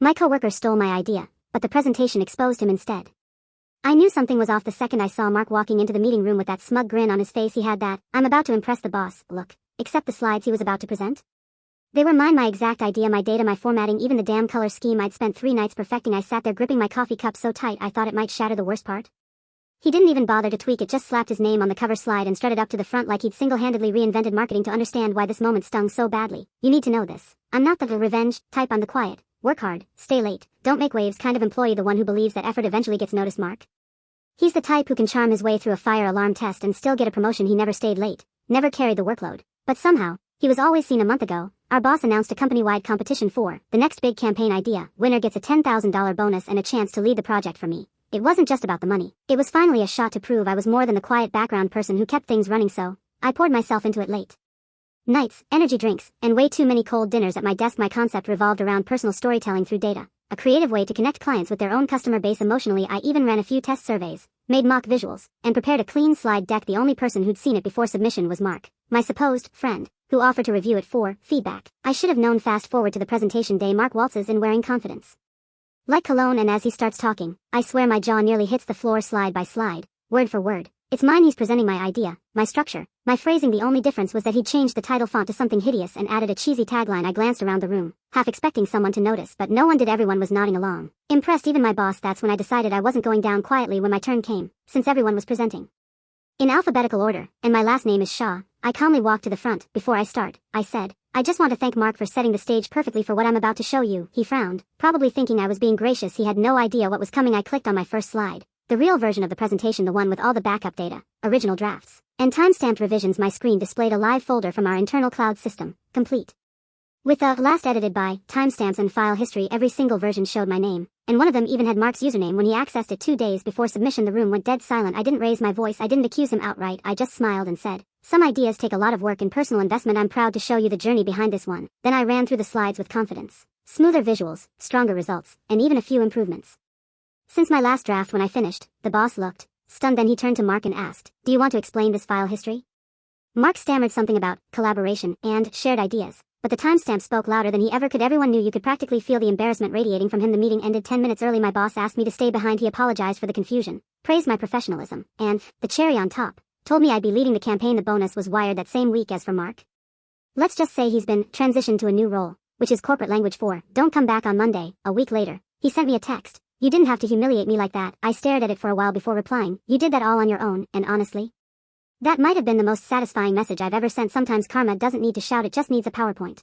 My coworker stole my idea, but the presentation exposed him instead. I knew something was off the second I saw Mark walking into the meeting room with that smug grin on his face. He had that, I'm about to impress the boss, look. Except the slides he was about to present. They were mine, my exact idea, my data, my formatting, even the damn color scheme I'd spent 3 nights perfecting. I sat there gripping my coffee cup so tight I thought it might shatter. The worst part? He didn't even bother to tweak it, just slapped his name on the cover slide and strutted up to the front like he'd single-handedly reinvented marketing. To understand why this moment stung so badly, you need to know this. I'm not the revenge type. I'm the quiet, work hard, stay late, don't make waves kind of employee, the one who believes that effort eventually gets noticed. Mark? He's the type who can charm his way through a fire alarm test and still get a promotion. He never stayed late, never carried the workload. But somehow, he was always seen. A month ago, our boss announced a company-wide competition for the next big campaign idea. Winner gets a $10,000 bonus and a chance to lead the project for me. It wasn't just about the money. It was finally a shot to prove I was more than the quiet background person who kept things running, so I poured myself into it. Late nights, energy drinks, and way too many cold dinners at my desk. My concept revolved around personal storytelling through data, a creative way to connect clients with their own customer base emotionally. I even ran a few test surveys, made mock visuals, and prepared a clean slide deck. The only person who'd seen it before submission was Mark, my supposed friend, who offered to review it for feedback. I should have known. Fast forward to the presentation day. Mark waltzes in wearing confidence like cologne, and as he starts talking, I swear my jaw nearly hits the floor. Slide by slide, word for word, it's mine. He's presenting my idea, my structure, my phrasing. The only difference was that he'd changed the title font to something hideous and added a cheesy tagline. I glanced around the room, half expecting someone to notice, but no one did. Everyone was nodding along, impressed, even my boss. That's when I decided I wasn't going down quietly. When my turn came, since everyone was presenting in alphabetical order, and my last name is Shaw, I calmly walked to the front. Before I start, I said, I just want to thank Mark for setting the stage perfectly for what I'm about to show you. He frowned, probably thinking I was being gracious. He had no idea what was coming. I clicked on my first slide, the real version of the presentation, the one with all the backup data, original drafts, and timestamped revisions. My screen displayed a live folder from our internal cloud system, complete with the last edited by, timestamps, and file history. Every single version showed my name, and one of them even had Mark's username. When he accessed it 2 days before submission, the room went dead silent. I didn't raise my voice. I didn't accuse him outright. I just smiled and said, some ideas take a lot of work and personal investment. I'm proud to show you the journey behind this one. Then I ran through the slides with confidence. Smoother visuals, stronger results, and even a few improvements since my last draft. When I finished, the boss looked stunned. Then he turned to Mark and asked, do you want to explain this file history? Mark stammered something about collaboration and shared ideas, but the timestamp spoke louder than he ever could. Everyone knew. You could practically feel the embarrassment radiating from him. The meeting ended 10 minutes early. My boss asked me to stay behind. He apologized for the confusion, praised my professionalism, and, the cherry on top, told me I'd be leading the campaign. The bonus was wired that same week. As for Mark, let's just say he's been transitioned to a new role, which is corporate language for, don't come back on Monday. A week later, he sent me a text. You didn't have to humiliate me like that. I stared at it for a while before replying. You did that all on your own, and honestly, that might have been the most satisfying message I've ever sent. Sometimes karma doesn't need to shout, it just needs a PowerPoint.